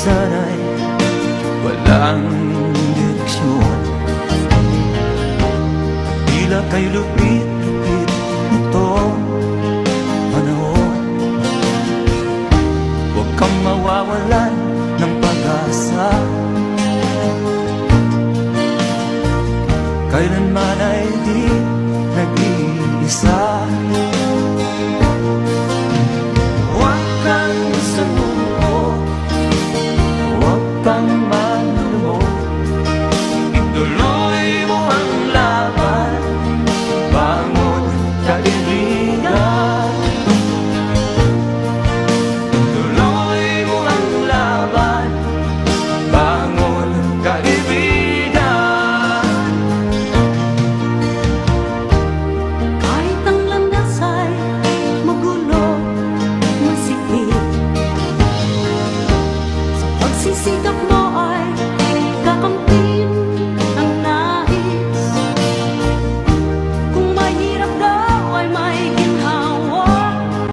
sana'y walang direksyon. Tila kay lupit-lupit nitong panahon. Huwag kang mawawalan ng pag-asa, kailanman ay di nag-iisa. Huwag kang sumuko, huwag kang manlumok, ituloy mo ang laban, bangon kaibigan. Ituloy mo ang laban, bangon kaibigan. Kahit ang landas ay magulo, masikip, sa pagsisikap mo ay